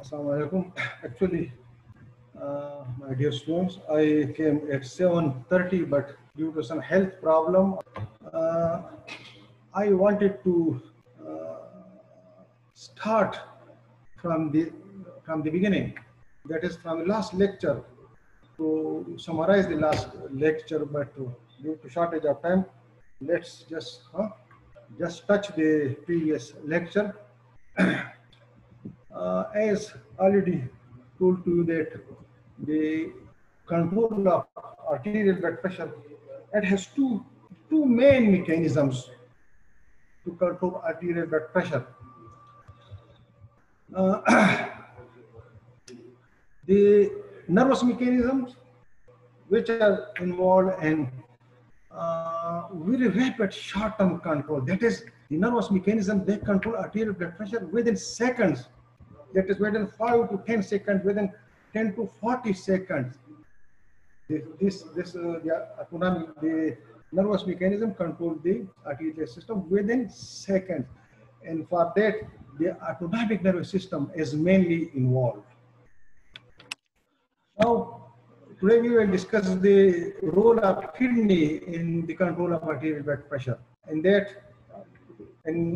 Assalamu alaikum. Actually, my dear students, I came at 7:30, but due to some health problem, uh, I wanted to start from the beginning. That is from the last lecture to summarize the last lecture, but due to shortage of time, let's just touch the previous lecture. As already told to you that the control of arterial blood pressure, it has two main mechanisms to control arterial blood pressure. The nervous mechanisms which are involved in very rapid short-term control. That is, the nervous mechanism, they control arterial blood pressure within seconds. That is within 5 to 10 seconds, within 10 to 40 seconds. The nervous mechanism control the arterial system within seconds. And for that, the autonomic nervous system is mainly involved. Now, today we will discuss the role of kidney in the control of arterial blood pressure. In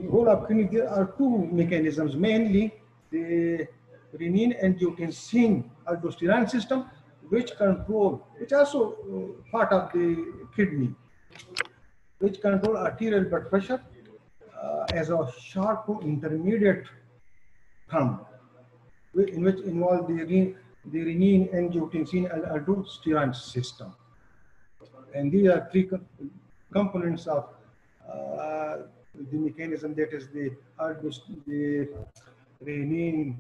role of kidney, there are two mechanisms, mainly the renin-angiotensin aldosterone system, which also part of the kidney, which control arterial blood pressure as a short to intermediate term, in which involve the renin-angiotensin aldosterone system. And these are three components of the mechanism, that is the renin,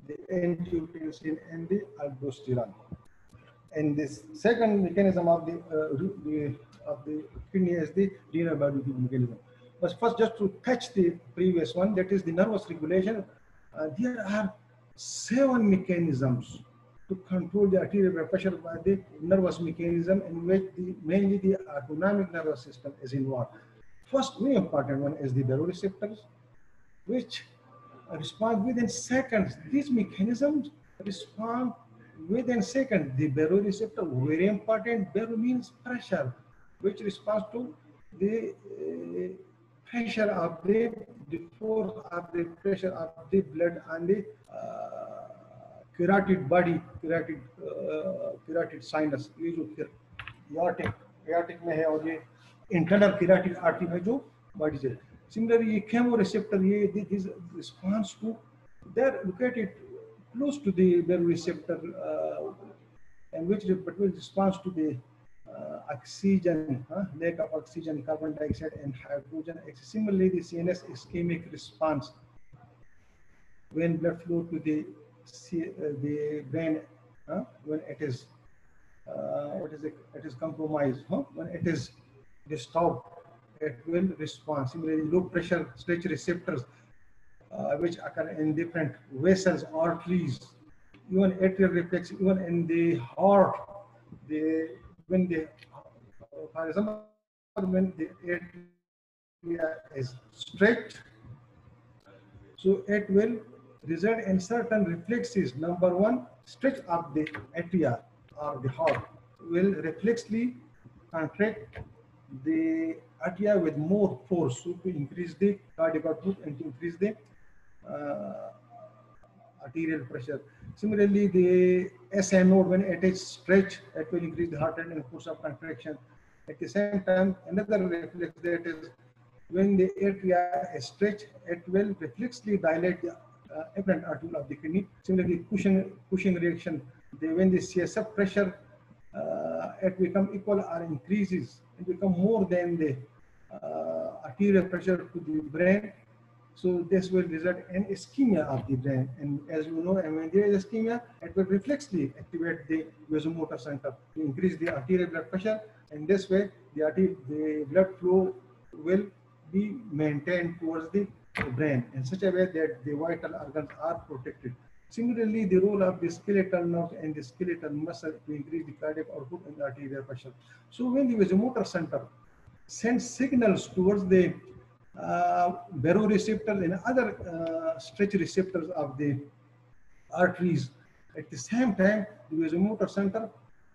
the angiotensin, and the aldosterone. And this second mechanism of the kidney is the renal biolytic mechanism. But first, just to touch the previous one, that is the nervous regulation. There are 7 mechanisms to control the arterial blood pressure by the nervous mechanism, in which mainly the autonomic nervous system is involved. First, very important one is the baroreceptors, which respond within seconds. These mechanisms respond within seconds. The baroreceptor, very important. Baro means pressure, which responds to the pressure of the force of the pressure of the blood on the carotid body, carotid sinus, ये जो aortic में है, और ये internal carotid artery में जो body से. Similarly, chemoreceptor, this response to, they're located close to the baroreceptor, and which responds to the oxygen, lack of oxygen, carbon dioxide, and hydrogen. Similarly, the CNS ischemic response, when blood flow to the brain, when it is compromised, when it is disturbed, it will respond. Similarly, low pressure stretch receptors, which occur in different vessels, arteries, even atrial reflex, even in the heart. For example, when the atria is stretched, so it will result in certain reflexes. Number one, stretch of the atria or the heart will reflexly contract the atria with more force, so to increase the cardiac output and to increase the arterial pressure. Similarly, the SA node, when it is stretched, it will increase the heart rate and force of contraction. At the same time, another reflex, that is when the atria is stretched, it will reflexly dilate the afferent artery of the kidney. Similarly, Cushing reaction, when the CSF pressure it become equal or increases, it become more than the arterial pressure to the brain. So this will result in ischemia of the brain. And as you know, when there is ischemia, it will reflexly activate the vasomotor center to increase the arterial blood pressure. And this way, the blood flow will be maintained towards the brain in such a way that the vital organs are protected. Similarly, the role of the skeletal nerve and the skeletal muscle to increase the cardiac output and the arterial pressure. So when the vasomotor center sends signals towards the baroreceptors and other stretch receptors of the arteries. At the same time, the vasomotor center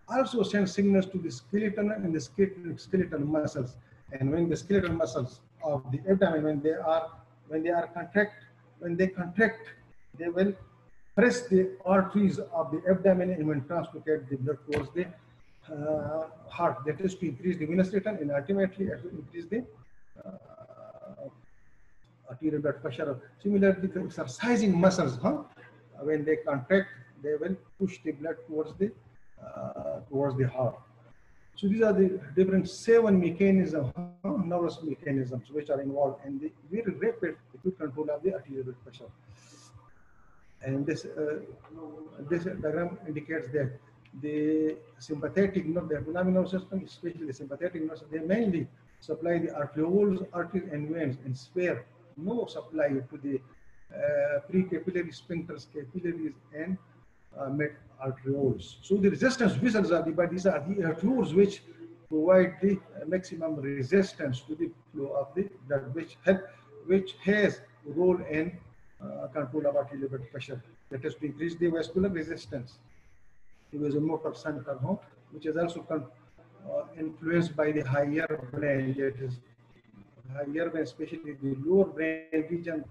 also sends signals to the skeleton and the skeletal muscles. And when the skeletal muscles of the abdomen, when they contract, they will press the arteries of the abdomen and will transport the blood towards the heart. That is to increase the venous return and ultimately increase the arterial blood pressure. Similarly, the exercising muscles, when they contract, they will push the blood towards the heart. So these are the different 7 mechanisms, nervous mechanisms, which are involved in the very rapid acute control of the arterial blood pressure. And this diagram indicates that the sympathetic nerve, the autonomic nervous system, especially the sympathetic nervous system, they mainly supply the arterioles, arteries, and veins, and spare no supply to the precapillary sphincters, capillaries, and mid arterioles. So the resistance vessels are but these are the arterioles which provide the maximum resistance to the flow of the blood, which has a role in control of arterial blood pressure. That is to increase the vascular resistance. The vasomotor center, which is also influenced by the higher brain, that is higher brain, especially the lower brain region,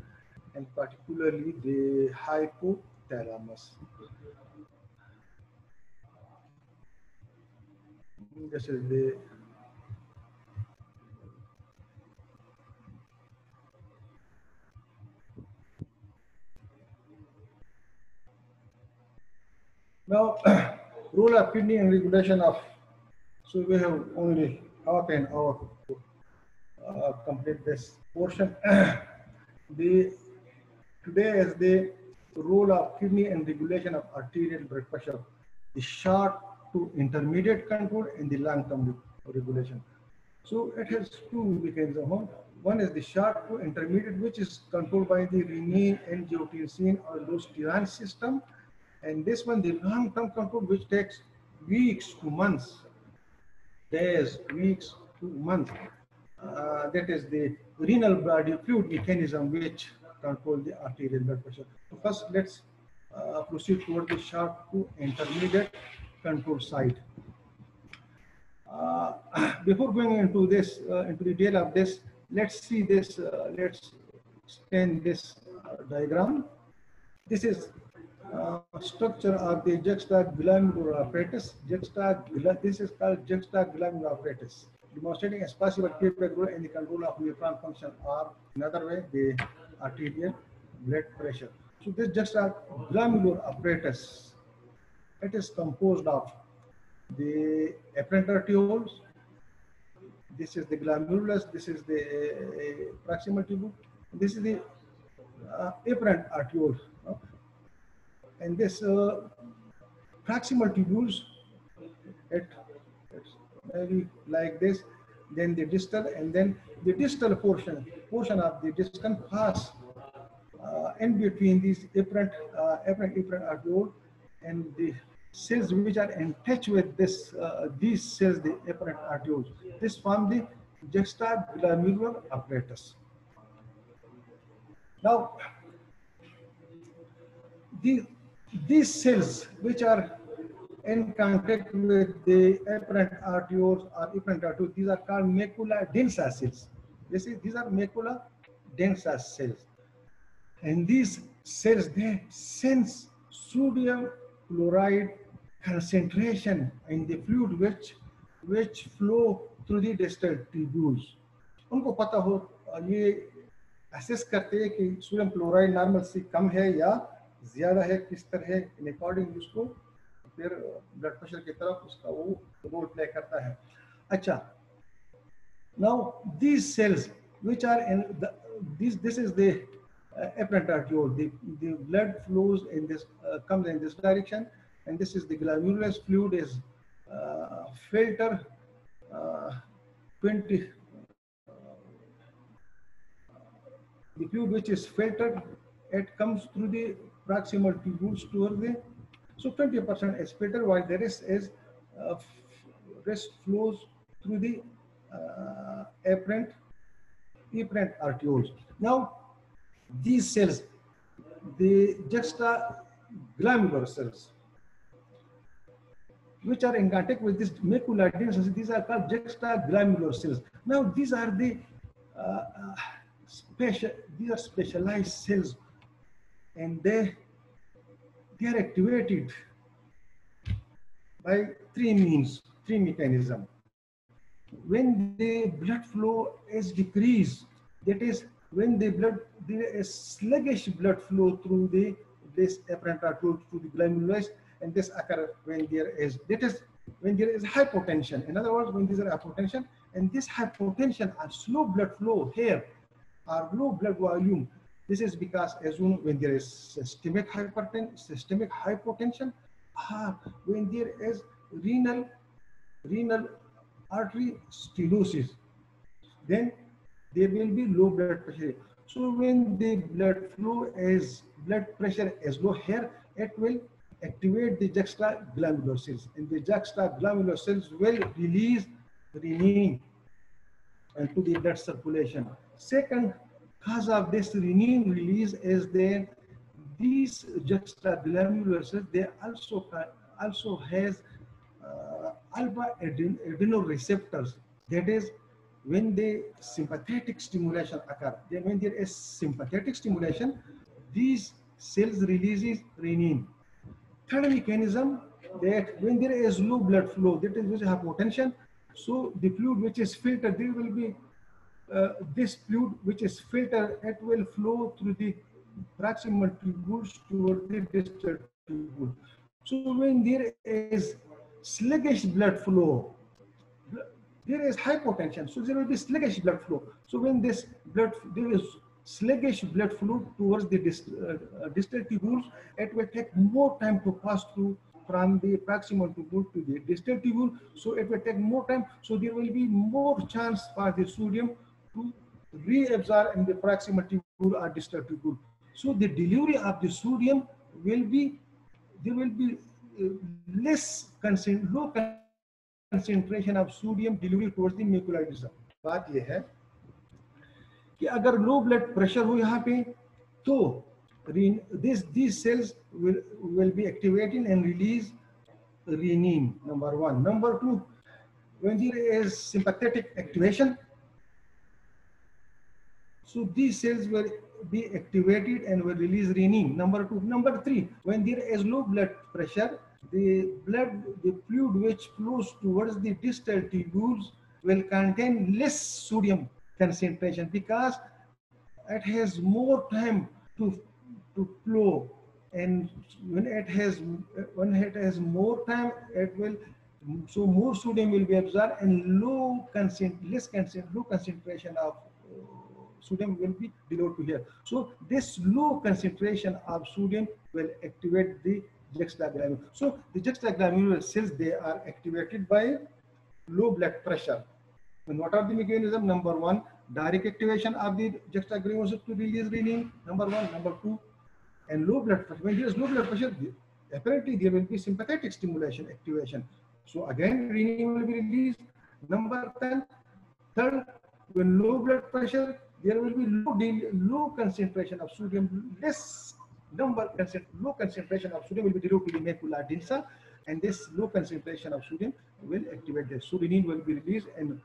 and particularly the hypothalamus. This is the now role of kidney and regulation of. So we have only half an hour to complete this portion. Today is the role of kidney and regulation of arterial blood pressure, the short to intermediate control and the long-term regulation. So it has 2 mechanisms. One is the short to intermediate, which is controlled by the renin, angiotensin, or aldosterone system. And this one, the long-term control, which takes weeks to months, days, weeks to months. That is the renal body fluid mechanism, which control the arterial blood pressure. So first, let's proceed toward the short to intermediate control side. Before going into this, into the detail of this, let's see this. Let's extend this diagram. This is structure of the juxtaglomerular apparatus. This is called juxtaglomerular apparatus, demonstrating a possible feedback role in the control of nephron function, or another way, the arterial blood pressure. So this juxtaglomerular apparatus, it is composed of the afferent arterioles. This is the glomerulus. This is the proximal tubule. This is the afferent arteriole. And this proximal tubules, it's maybe like this. Then the distal, and then the distal portion of the distal pass in between these afferent arteriole and the cells which are in touch with this these cells, the afferent arterioles. This form the juxtaglomerular apparatus. Now, these cells which are in contact with the afferent arterioles or efferent arterioles, these are called macula densa cells. These are macula densa cells. And these cells, they sense sodium chloride concentration in the fluid which flow through the distal tubules. उनको पता हो, ये assess करते हैं कि sodium chloride normal से कम है या ज्यादा है, किस तरह है, इन अकॉर्डिंग उसको फिर ब्लड प्रेशर की तरफ उसका वो रोल प्ले करता है. अच्छा, now these cells which are in this is the afferent arteriole. The blood flows in this comes in this direction, and this is the glomerulus fluid is filter 20 the fluid which is filtered, it comes through the proximal tubules toward the, so 20% is filtered, while the rest is rest flows through the afferent arterioles. Now these cells, the glandular cells, which are in contact with this macula densa. These are called juxtaglamular cells. Now these are the uh, uh, these are specialized cells, and they are activated by three mechanisms. When the blood flow is decreased, that is when there is sluggish blood flow through this apparatus to the glomerulus, and this occurs when there is hypotension. In other words, when there is hypotension, and this hypotension or slow blood flow here or low blood volume, this is because as you know, when there is systemic hypotension, or when there is renal artery stenosis, then there will be low blood pressure. So when the blood pressure is low here, it will activate the juxtaglamular cells, and the juxtaglamular cells will release renin into the blood circulation. Second cause of this renin release is that these juxtaglamular cells, they also has alpha adrenoreceptors. That is, when the sympathetic stimulation occur, then when there is sympathetic stimulation, these cells releases renin. Third mechanism, that when there is low blood flow, that is which hypotension, so the fluid which is filtered, there will be this fluid which is filtered, it will flow through the proximal tubules toward the distal tubule. So when there is sluggish blood flow, there is hypotension, so there will be sluggish blood flow. So when there is sluggish blood flow towards the distal tubules, it will take more time to pass through from the proximal tubule to the distal tubule. So it will take more time. So there will be more chance for the sodium to reabsorb in the proximal tubule or distal tubule. So the delivery of the sodium will be, there will be low concentration of sodium delivery towards the macula densa. बात यह है कि अगर low blood pressure हो यहाँ पे, तो these cells will be activating and release renin, number one. Number two, when there is sympathetic activation, so these cells will be activated and will release renin, number two. Number three, when there is low blood pressure, the fluid which flows towards the distal tubules will contain less sodium concentration, because it has more time to flow, and when it has more time, it will, so more sodium will be absorbed, and low concentration of sodium will be delivered to here. So this low concentration of sodium will activate the juxtaglamular. So the juxtaglamular cells, they are activated by low blood pressure. And what are the mechanisms? Number one, direct activation of the juxtaglamular cells to release renin, number one. Number two, and low blood pressure. When there is low blood pressure, apparently there will be sympathetic stimulation activation. So again, renin will be released. Number 10, third, when low blood pressure, there will be low concentration of sodium, low concentration of sodium will be delivered to the macula densa, and this low concentration of sodium will activate this. So renin will be released, and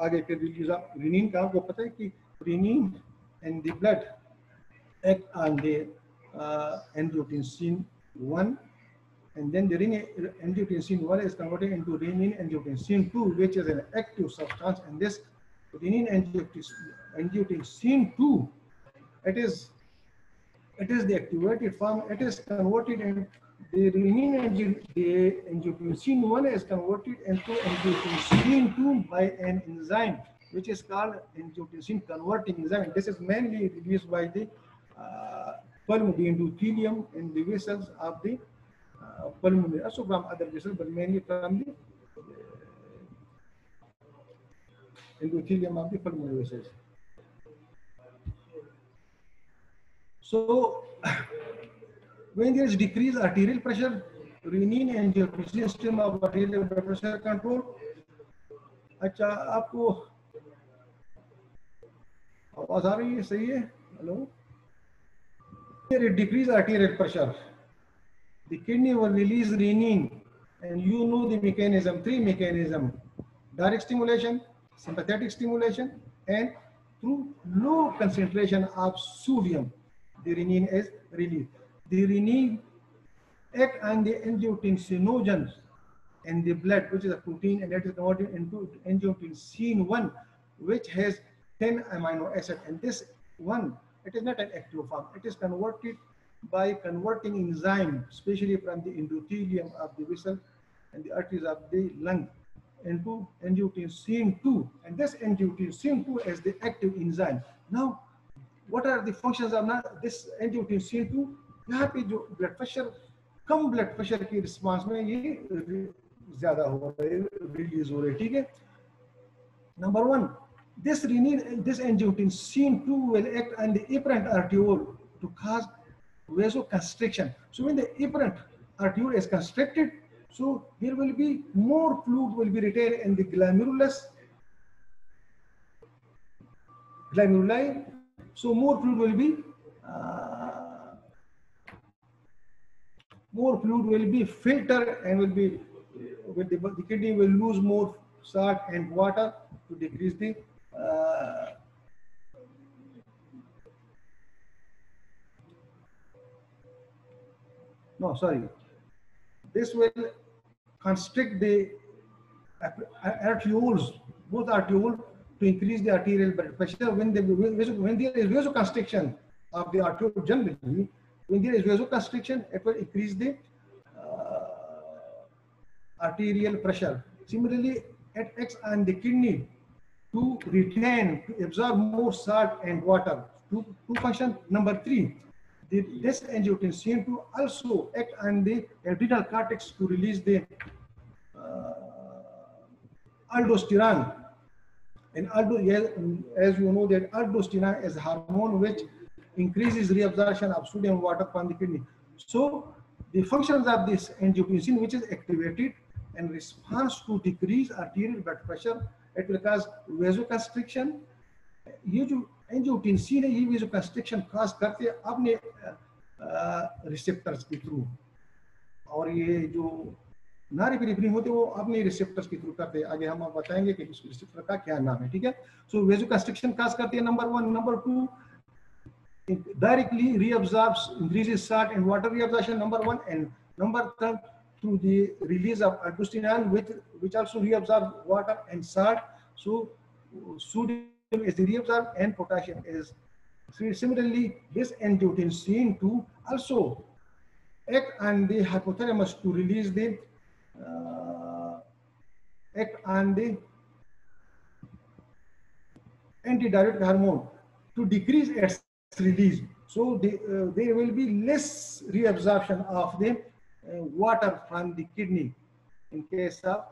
आगे फिर release of renin का आपको पता है कि renin and the blood act on the angiotensin 1, and then the angiotensin 1 is converted into renin angiotensin 2, which is an active substance, and this renin angiotensin 2, it is the activated form. It is converted, and the angiotensin 1 is converted into angiotensin 2 by an enzyme which is called angiotensin converting enzyme. This is mainly released by the pulmonary endothelium in the vessels of the pulmonary, also from other vessels, but mainly from the endothelium of the pulmonary vessels. So when there is decreased arterial pressure, renin angiotensin system of arterial blood pressure control. अच्छा, आपको आवाज आ रही है? सही है? Hello? Decrease arterial pressure. the kidney will release renin, and you know the mechanism, three mechanism: direct stimulation, sympathetic stimulation, and through low concentration of sodium, the renin is released. The renin act on the angiotensinogens in the blood, which is a protein, and it is converted into angiotensin 1, which has 10 amino acids. And this one, it is not an active form. It is converted by converting enzyme, especially from the endothelium of the vessel and the arteries of the lung, into angiotensin 2. And this angiotensin 2 is the active enzyme. Now, what are the functions of this angiotensin 2? यहाँ पे जो blood pressure, कम blood pressure की response में ये ज्यादा हो रहा है, रिलीज हो रहा है, ठीक है. Number one, this angiotensin 2 will act on the efferent arteriole to cause vasoconstriction. So when the efferent arteriole is constricted, so there will be more fluid will be retained in the glamuli. So more fluid will be filtered and will be the kidney will lose more salt and water to decrease the this will constrict the arterioles, both arterioles, to increase the arterial blood pressure. When there is vasoconstriction of the arteriole generally, when there is vasoconstriction, it will increase the arterial pressure. Similarly, it acts on the kidney to retain, to absorb more salt and water. To function number 3, this angiotensin 2 also act on the adrenal cortex to release the aldosterone. And as you know that aldosterone is a hormone which increases reabsorption of sodium water from the kidney. So the functions of this angiotensin, which is activated in response to decrease arterial blood pressure, it will cause vasoconstriction. ये जो angiotensin है, ये vasoconstriction cause करते हैं अपने receptors के through, और ये जो नॉरेपिनेफ्रिन होते हैं वो अपने रिसेप्टर्स के थ्रू करते हैं. आगे हम आप बताएंगे कि इस रिसेप्टर का क्या नाम है, ठीक है. सो वेसोकंस्ट्रिक्शन काज करते हैं number 1. Number 2, directly reabsorbs, increases salt and water reabsorption, number 1. And number 3, through the release of aldosterone, which also reabsorbs water and salt. So sodium is reabsorbed and potassium is. So similarly, this angiotensin 2 also act on the hypothalamus to release the act on the antidiuretic hormone to decrease its release. So there will be less reabsorption of the water from the kidney in case of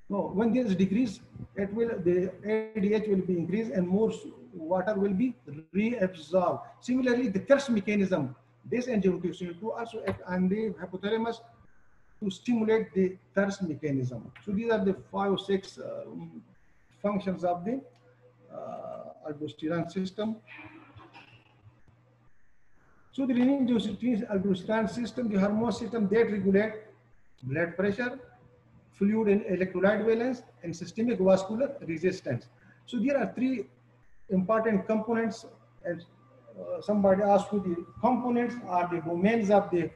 when there is decrease, it will the ADH will be increased and more water will be reabsorbed. Similarly, the thirst mechanism, this angiotensin 2 also act on the hypothalamus to stimulate the thirst mechanism. So these are the 5 or 6 functions of the aldosterone system. So the renin-aldosterone system, the hormone system that regulate blood pressure, fluid and electrolyte balance, and systemic vascular resistance. So there are 3 important components. As somebody asked you, the components are the domains of the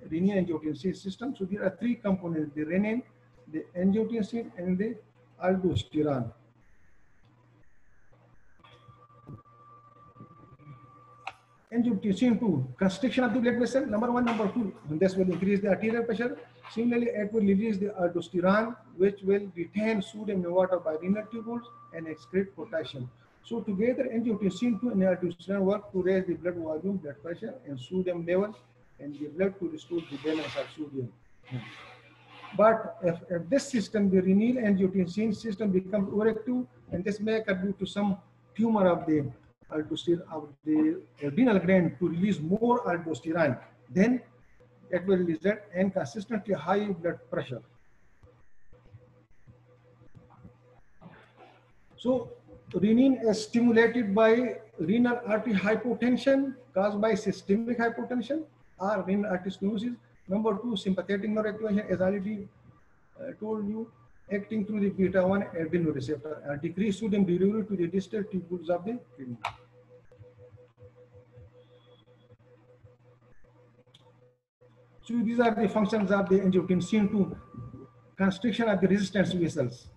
renin-angiotensin system. So there are 3 components: the renin, the angiotensin, and the aldosterone. Angiotensin 2, constriction of the blood vessel, number 1. Number 2, this will increase the arterial pressure. Similarly, it will release the aldosterone, which will retain sodium and water by renal tubules and excrete potassium. So together, angiotensin 2 and aldosterone work to raise the blood volume, blood pressure, and sodium level in the blood to restore the balance of sodium. But if this system, the renin-angiotensin system, becomes overactive, and this may contribute to some tumor of the aldosterone of the adrenal gland to release more aldosterone, then it will result in consistently high blood pressure. So renin is stimulated by renal artery hypotension caused by systemic hypotension or renal artery stenosis. Number 2, sympathetic nerve activation, as already told you, acting through the beta 1 adrenoreceptor and decrease sodium delivery to the distal tubules of the kidney. So these are the functions of the angiotensin II: constriction of the resistance vessels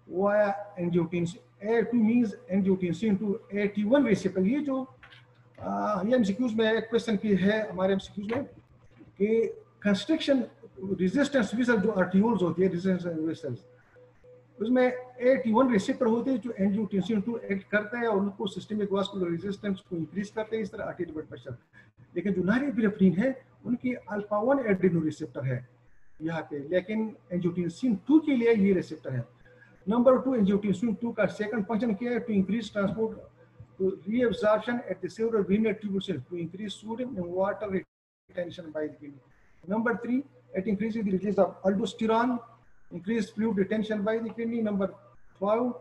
via angiotensin. A2 means angiotensin II AT1 receptor. ये जो ये MCQs में एक question की है हमारे MCQs में कि कंस्ट्रक्शन रेजिस्टेंस वेसल जो आर्टियोल्स होती है रेजिस्टेंस वेसल्स उसमें AT1 रिसेप्टर होते हैं जो एंजियोटेंसिन 2 एक्ट करता है और उनको सिस्टमिक वास्कुलर रेजिस्टेंस को इंक्रीज करते हैं, इस तरह आर्टरी ब्लड प्रेशर। लेकिन जो नॉरेपिनेफ्रिन है उनकी अल्फा 1 एड्रेनो रिसेप्टर है यहाँ पे, लेकिन एंजियोटेंसिन 2 के लिए ये रिसेप्टर है। नंबर 2, एंजियोटेंसिन 2 का सेकंड फंक्शन क्या है? To increase transport to reabsorption at the several renal tubules to increase sodium and water retention by the kidney. Number 3, it increases the release of aldosterone, increased fluid retention by the kidney. Number 5,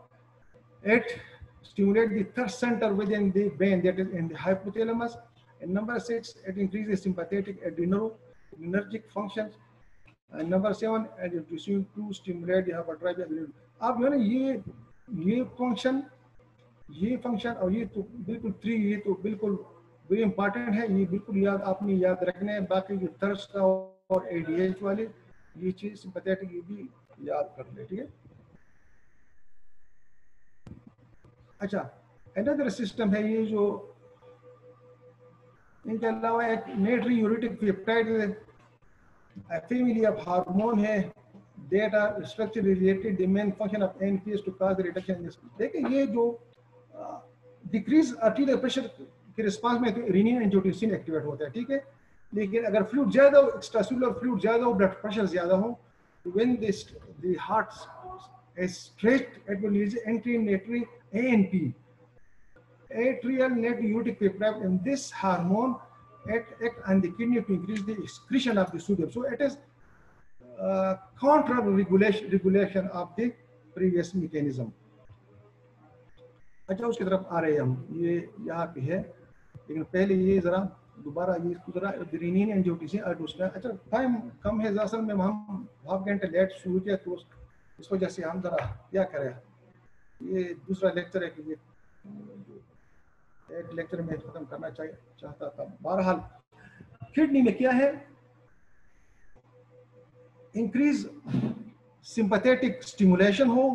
it stimulates the thirst center within the brain, that is in the hypothalamus. And number 6, it increases sympathetic adrenergic functions. And number 7, angiotensin 2 stimulate the hypertrophy. आप जो है ना ये function और ये तो बिल्कुल 3 ये तो बिल्कुल वेरी इंपॉर्टेंट है, ये बिल्कुल आपने याद रखना है। बाकी जो थर्स्ट और एडीएच वाले ये चीज सिंपैथेटिक ये भी याद कर ले, ठीक है। अच्छा, अनदर सिस्टम है ये जो इनके अलावा एक नेट्री यूरेटिक पेप्टाइड फैमिली ऑफ हार्मोन है that are structurally related, the main function of NPS to cause the reduction in this. देखिए ये जो डिक्रीज आर्टेरियल प्रेशर के रिस्पांस में तो रेनिन एंजियोटेंसिन एक्टिवेट होता है, ठीक है। लेकिन अगर फ्लूइड ज्यादा हो, एक्स्ट्रासेलुलर फ्लूइड ज्यादा हो, ब्लड प्रेशर ज्यादा हो, when the heart is stretched, it will release anti-natriuretic ANP, atrial natriuretic peptide, and this hormone act on the kidney to increase the excretion of the sodium. So it is counter regulation of the previous mechanism. अच्छा, उसकी तरफ आ रहे हैं हम, ये यहाँ पे है, लेकिन पहले ये जरा दोबारा ये इसको जरा रेनिन एंजियोटेंसिन अल्डोस्टेरोन। अच्छा, टाइम कम है, असल में हम हाफ घंटे लेट शुरू किया तो इस वजह से हम जरा क्या करें, ये दूसरा लेक्चर है कि ये एक लेक्चर में खत्म करना चाहता था। बहरहाल किडनी में क्या है, इंक्रीज सिंपैथेटिक स्टिमुलेशन हो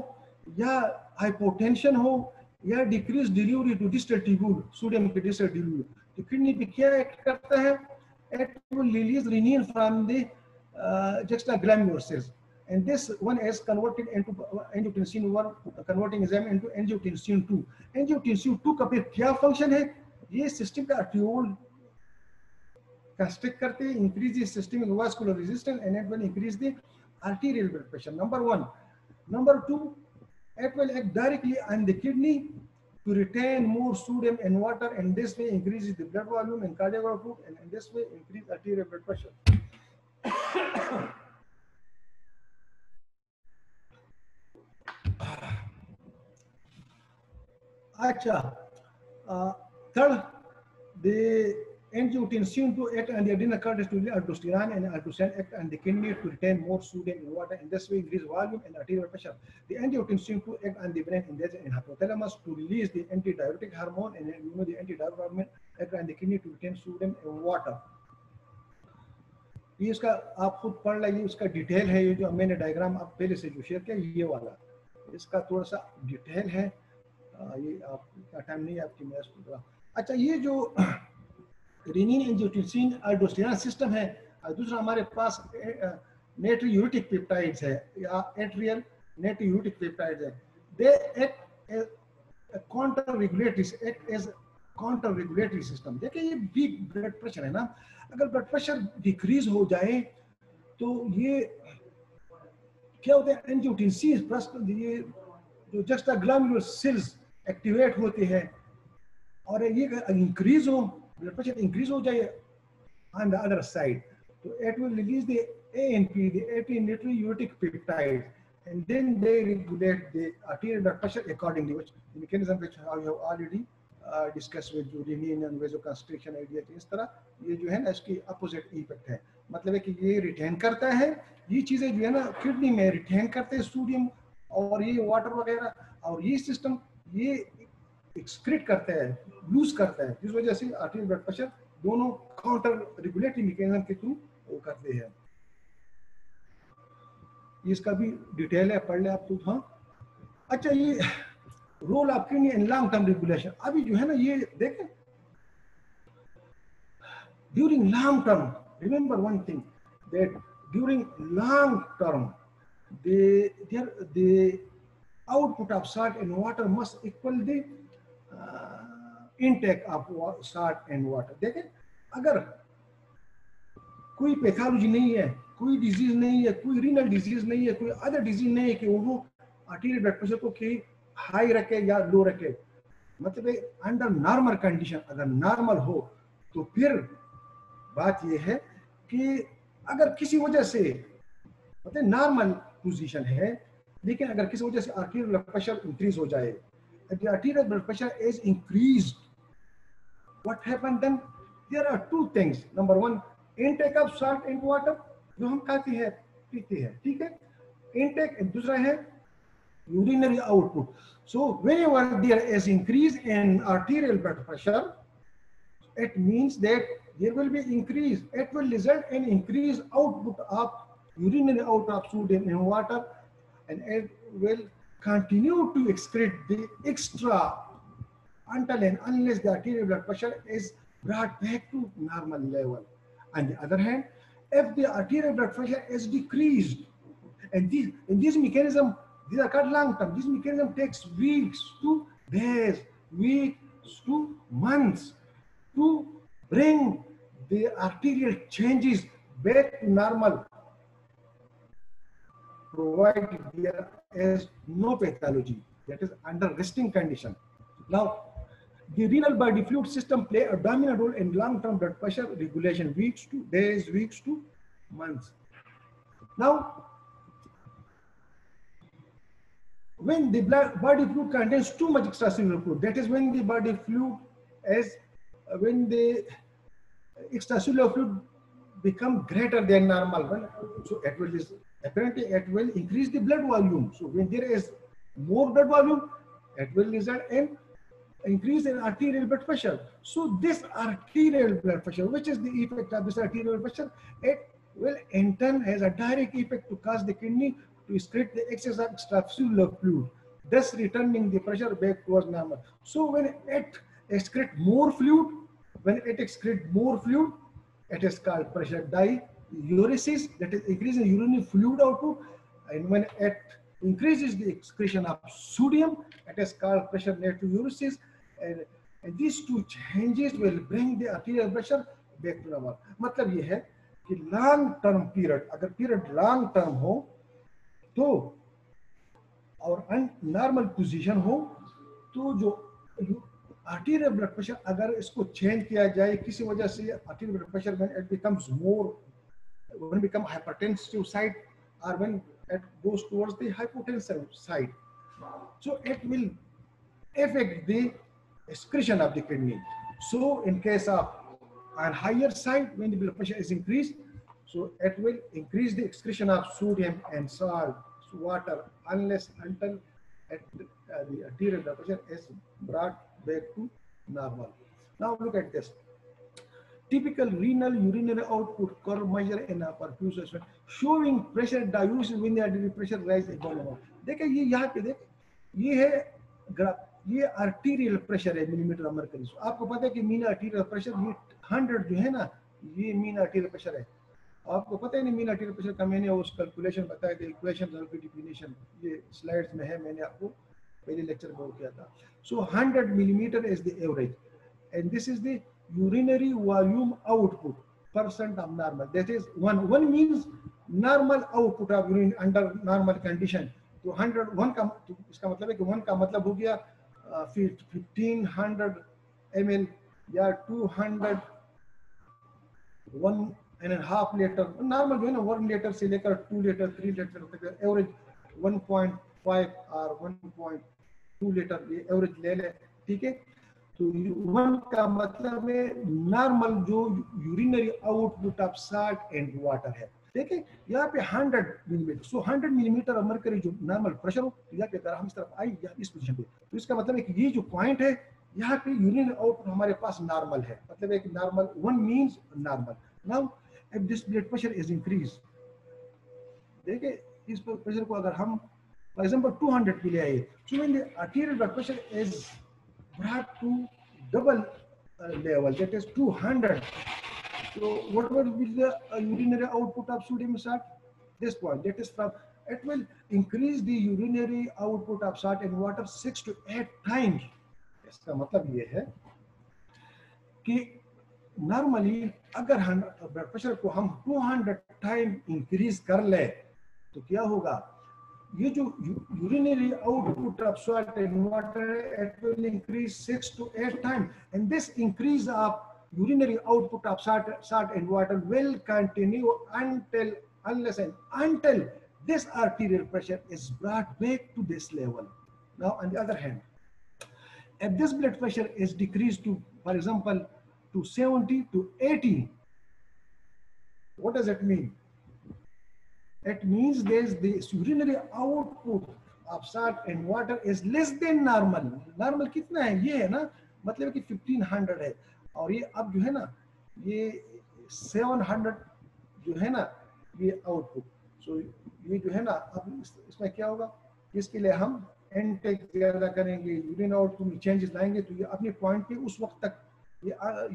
या हाइपोटेंशन हो या decrease delivery to distal tubule, sodium के डिस्टल ट्यूब्यूल, तो किडनी पे क्या एक्ट करता है? It will release renin from the juxtaglomerular cells, and this one is converted into angiotensin 1 converting enzyme into angiotensin 2. angiotensin 2 का फिर क्या फंक्शन है? ये सिस्टम का आर्टियोल constrict करते हैं, increase the systemic vascular resistance, and it will increase the arterial blood pressure. Number 1. Number 2, it will act directly on the kidney to retain more sodium and water, and this way increases the blood volume and cardiac output, and in this way increase arterial blood pressure. Acha, third, the angiotensin 2 act on the adrenal cortex to release aldosterone, and aldosterone act on the kidney to retain more sodium and water, and this way increase volume and arterial pressure. The angiotensin 2 act on the brain and hypothalamus to release the antidiuretic hormone, and you know the antidiuretic hormone act on the kidney to retain sodium and water. ये इसका आप खुद पढ़ लीजिए, उसका detail है, ये जो मैंने डायग्राम आप पहले से जो शेयर किया ये वाला, इसका थोड़ा सा डिटेल है, ये आपका टाइम नहीं है आपकी मैं इसको। अच्छा, ये जो रेनिन एंजियोटेंसिन अल्डोस्टेरोन सिस्टम है, दूसरा हमारे पास नेट्रियूरेटिक पेप्टाइड्स है या एट्रियल नेट्रियूरेटिक पेप्टाइड्स है। They act as counter regulatory system. देखिए ये वीक ब्लड प्रेशर है ना, अगर ब्लड प्रेशर डिक्रीज हो जाए तो ये क्या होता है, एंजियोटेंसिन प्लस ये जो juxtaglomerular सेल्स एक्टिवेट होते हैं, और ये इंक्रीज हो, ब्लड प्रेशर इंक्रीज हो जाए on the other side, तो it will release the ANP, the anti-natriuretic peptide, and then they regulate the arterial blood pressure accordingly, which the mechanism which I have already discussed with जो renin and vasoconstriction idea थी, इस तरह ये जो है ना इसकी अपोजिट इफेक्ट है, मतलब है कि ये रिटेन करता है, ये चीजें जो है ना किडनी में रिटेन करते हैं सोडियम और ये वाटर वगैरह, और ये सिस्टम ये एक्सक्रीट करता है, लूज करता है, जिस वजह से आर्टेरियल ब्लड प्रेशर दोनों काउंटर रेगुलेटरी मैकेनिज्म के थ्रू वो करते हैं। इसका भी डिटेल है, पढ़ ले आप तो। हाँ अच्छा, ये role of kidney in long term regulation, अभी जो है ना ये देखें during long term, remember one thing that during long term the output of salt and water must equal the intake of salt and water। देखें अगर कोई pathology नहीं है, कोई डिजीज नहीं है, कोई रीनल डिजीज नहीं है, कोई अदर डिजीज नहीं है कि वो आर्टेरियल ब्लड प्रेशर को कि हाई रखे या लो रखे, मतलब अंडर नॉर्मल कंडीशन अगर नॉर्मल हो तो फिर बात ये है कि अगर किसी वजह से मतलब नॉर्मल पोजीशन है, लेकिन अगर किसी वजह से आर्टेरियल ब्लड प्रेशर इंक्रीज हो जाए, if the arterial blood pressure is increased, what happen then? There are two things. Number one, intake of salt and water, जो हम खाते हैं पीते हैं, ठीक है, intake, and दूसरा है urinary output. So whenever there is increase in arterial blood pressure, it means that there will be increase. It will result in increased output of urinary output of sodium in water, and it will continue to excrete the extra until and unless the arterial blood pressure is brought back to normal level. On the other hand, if the arterial blood pressure is decreased, and this mechanism, these are called long term, this mechanism takes weeks to days, weeks to months to bring the arterial changes back to normal, provided there is no pathology, that is under resting condition. Now, the renal body fluid system play a dominant role in long-term blood pressure regulation, weeks to days, weeks to months. Now, when the body fluid contains too much extracellular fluid, that is when the body fluid is, when the extracellular fluid become greater than normal, so it will apparently it will increase the blood volume. So when there is more blood volume, it will result in increase in arterial blood pressure. So this arterial blood pressure, which is the effect of this arterial blood pressure, it will in turn has a direct effect to cause the kidney to excrete the excess of extracellular fluid, thus returning the pressure back towards normal. So when it excretes more fluid, it is called pressure diuresis, that is increasing urinary fluid output, and when it increases the excretion of sodium, it is called pressure natriuresis, and these two changes will bring the arterial pressure back to normal. मतलब ये है कि long term period, अगर period long term हो तो और normal position हो, तो जो arterial blood pressure अगर इसको चेंज किया जाए किसी वजह से, arterial blood pressure when it becomes more, when it become hypertensive side, or when it goes towards the hypotensive side, so it will affect the excretion of the kidney. So in case of on higher side, when the blood pressure is increased, so it will increase the excretion of sodium and salt, water, unless until the arterial blood pressure is brought back to normal. Now look at this. Typical renal urinary output curve measure in a perfusion showing pressure diuresis when the arterial pressure rise above normal. देखिए ये यहाँ पे देख, ये है graph, ये arterial pressure है millimetre of mercury. आपको पता है कि मीन आर्टीरियल प्रेशर ये 100 जो है ना, ये मीन आर्टीरियल प्रेशर है। आपको पता है नहीं मीन आर्टीरियल प्रेशर का मैंने उस कैलकुलेशन बताया था, इक्वेशन और डिफिनेशन ये स्लाइड्स में है, मैंने आपको पहले लेक्चर में किया था। सो 100 millimetre is the average, and this is the urinary volume output percent of normal, that is 1 means normal output of urine under normal condition. तो 101 का, तो इसका मतलब है कि 1 का मतलब हो गया 1500 ml या 200 1.5 लीटर नॉर्मल जो है ना, 1 लीटर से लेकर 2 लीटर 3 लीटर तक एवरेज 1.5 और 1.2 लीटर ये एवरेज ले ले, ठीक है। तो 1 का मतलब है नॉर्मल जो urinary output of salt and water है, ठीक है। यहाँ पे 100 millimetre, so 100 millimetre of mercury जो नॉर्मल प्रेशर हो, तो यहाँ पे अगर हम इस तरफ आई या इस पोजीशन पे, तो इसका मतलब है कि ये जो पॉइंट है यहाँ पे यूरिनरी आउटपुट हमारे पास नॉर्मल है, मतलब एक normal 1 means normal. Now if this blood pressure is increase, देखिए इस प्रेशर को अगर हम फॉर एग्जांपल 200 पे ले आए, so when the arterial blood pressure is brought to double level, that is 200, so what will be the urinary output of sodium salt? This point, that is from, it will increase the urinary output of salt and water 6 to 8 times. इसका मतलब ये है कि normally अगर हम blood pressure को हम 200 time increase कर ले तो क्या होगा, ये जो urinary output of salt and water it will increase 6 to 8 time, and this increase of urinary output of salt and water will continue unless and until this arterial pressure is brought back to this level. Now on the other hand, if this blood pressure is decreased to, for example, to 70 to 80, what does it mean? It means there's the urinary output of salt and water is less than normal. Normal कितना है, ये है ना, मतलब कि 1500 है, और ये अब जो है ना ये 700 जो है ना ये आउटपुट, सो ये जो है ना अब इसमें क्या होगा, इसके लिए हम इनटेक ज्यादा करेंगे, यूरिन आउटपुट में चेंजेस लाएंगे, तो ये अपने पॉइंट पे उस वक्त तक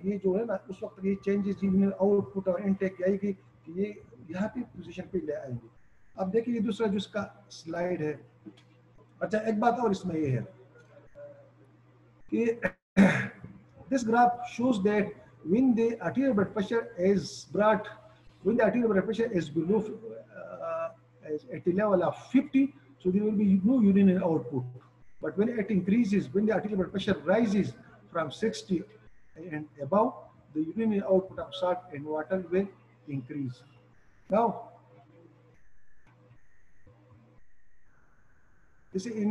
ये जो है ना उस वक्त ये चेंजेस यूरिन आउटपुट और इनटेक आएगी कि ये यहाँ पे पोजीशन पे ले आएंगे। अब देखिए दूसरा जो इसका स्लाइड है, अच्छा एक बात और इसमें ये है कि this graph shows that when the arterial blood pressure is brought, when the arterial blood pressure is below at a level of 50, so there will be no urinary output. But when it increases, when the arterial blood pressure rises from 60 and above, the urinary output of salt and water will increase. Now, this is in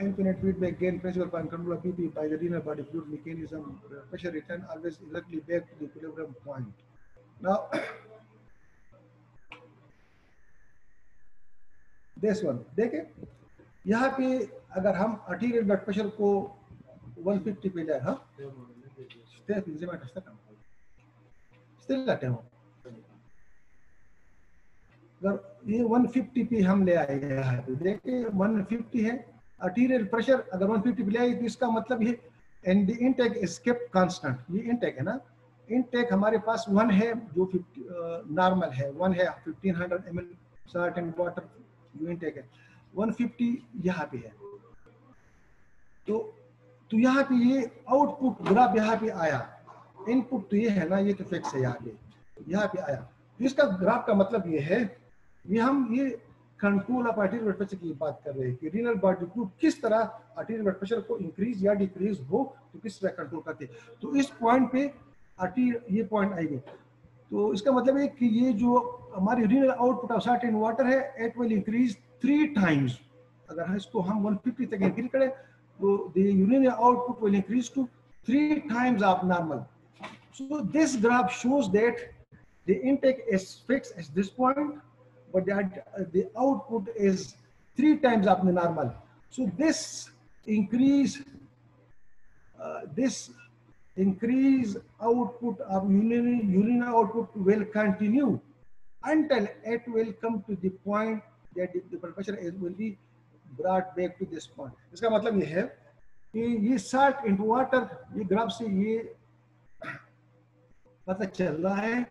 infinite feedback gain principle for control of PP by the renal body fluid mechanism, pressure return always exactly back to the equilibrium point. Now, this one, देखिए यहाँ पे अगर हम arterial blood pressure को 150 पे जाए, हाँ अगर ये 150 पे हम ले आए हैं, तो देखिए 150 है आर्टीरियल प्रेशर, अगर 150 पे ले आए तो इसका मतलब ये and the intake is kept constant, ये इनटेक है ना, इनटेक हमारे पास 1 है जो नॉर्मल है, 1 है 1500 ml सॉल्ट एंड वाटर जो इनटेक है, 150 यहाँ पे है, तो यहाँ पे ये आउटपुट ग्राफ यहाँ पे आया, इनपुट तो ये है ना, ये तो फिक्स है यहाँ पे आया, तो इसका ग्राफ का मतलब ये है, ये हम ये control of arterial blood pressure की बात कर रहे हैं कि रीनल बॉडी फ्लूइड किस तरह आर्टीरियल ब्लड प्रेशर को इंक्रीज या डिक्रीज हो तो किस तरह कंट्रोल करते हैं। तो इस पॉइंट पे ये पॉइंट आएगी, तो इसका मतलब है कि ये जो हमारी renal output of salt and water है इट विल इंक्रीज 3 टाइम्स, अगर इसको हम 150 तक इंक्रीज करें तो the urinary output will increase to 3 times of normal. So this graph shows that the intake is fixed at this point, but the output is 3 times of the normal. So this increase output of urinary output will continue until it will come to the point that the blood pressure will be brought back to this point. इसका मतलब ये है कि ये salt into water, ये graph से ये पता चल रहा है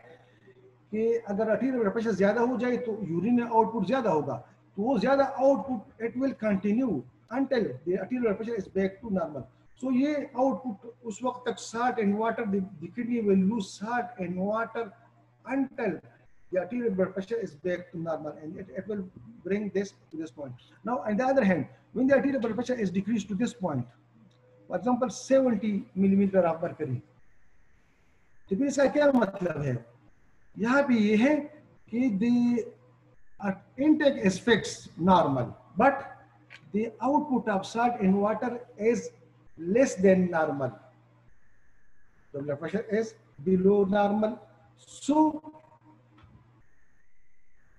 कि अगर आर्टीरियल ब्लड प्रेशर ज्यादा हो जाए तो यूरिन आउटपुट ज्यादा होगा, तो वो ज्यादा output it will continue until the arterial blood pressure is back to normal. So ये आउटपुट उस वक्त तक salt and water the kidney will lose salt and water until the arterial blood pressure is back to normal and it will bring this to this point. Now on the other hand when the arterial blood pressure is decrease to this point, for example 70 millimetre of mercury, तो फिर इसका क्या मतलब है, यहाँ पे ये है कि the intake is fixed normal, but the output of salt in water is less than normal. The blood pressure is below normal. So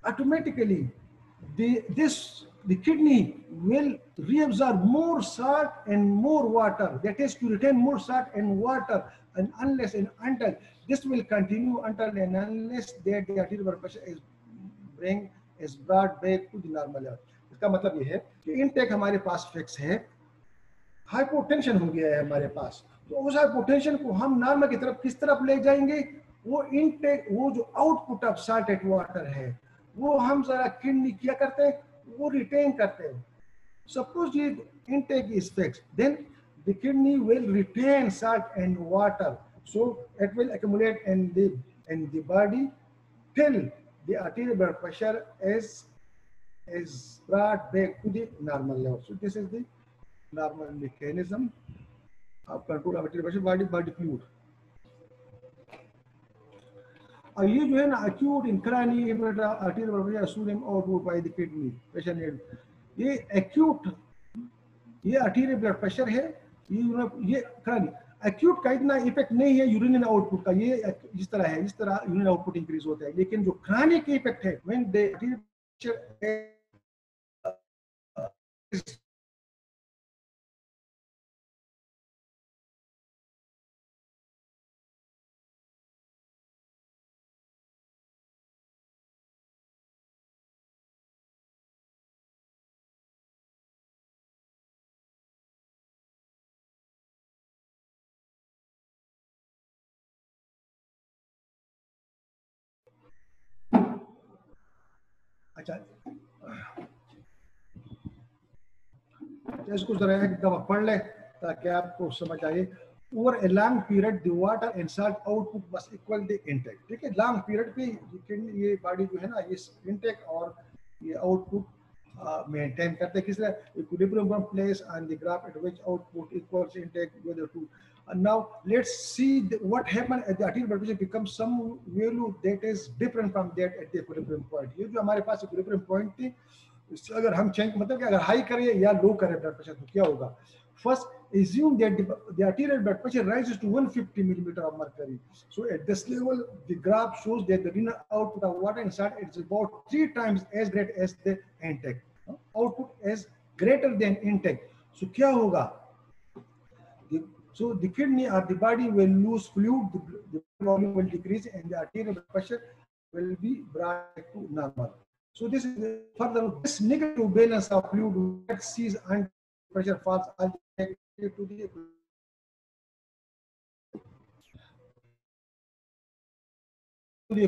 automatically the kidney will reabsorb more salt and more water. That is to retain more salt and water, and unless and until this will continue until and unless that the arterial blood pressure is brought back to the normal level. इसका मतलब ये है कि intake हमारे पास fix है, hypotension हो गया है हमारे पास, तो उस हाइपोटेंशन को हम नॉर्मल की तरफ किस तरफ ले जाएंगे? वो इनटेक, वो जो आउटपुट ऑफ साल्टेड वाटर है वो हम जरा किडनी क्या करते हैं, वो रिटेन करते हैं. सपोज ये intake is fixed, then the kidney will retain salt and water, so it will accumulate in the body till the arterial blood pressure is brought back to the normal level. So this is the normal mechanism of control of arterial pressure by the fluid. और ये जो है ना acute intracranial arterial blood pressure sodium output by the kidney pressure need, ये acute, ये arterial blood pressure है, ये cranial acute का इतना इफेक्ट नहीं है यूरिनल आउटपुट का, ये इस तरह है, इस तरह यूरिनल आउटपुट इंक्रीज होता है, लेकिन जो chronic इफेक्ट है when the arterial pressure is अच्छा इसको जरा एक दफा पढ़ ले ताकि आपको समझ आए. Over a long period, the water and salt output must equal the intake. ठीक है, लॉन्ग पीरियड पे ये बॉडी जो है ना ये इंटेक और ये आउटपुट मेंटेन करते हैं. किस तरह? Equilibrium place on the graph at which output equals intake with the two. And now let's see what happened at the arterial blood pressure becomes some value that is different from that at the equilibrium point. ये जो हमारे पास equilibrium point थी, इससे अगर हम change मतलब कि अगर हाई करें या लो करें ब्लड प्रेशर तो क्या होगा? First, assume that the arterial blood pressure rises to 150 millimeter of mercury. So at this level, the graph shows that the renal output of water and salt is about 3 times as great as the intake. Output is greater than intake. So क्या होगा? So the kidney or the body will lose fluid, the volume will decrease, and the arterial blood pressure will be brought to normal. So this is further, this negative balance of fluid that sees and pressure falls to the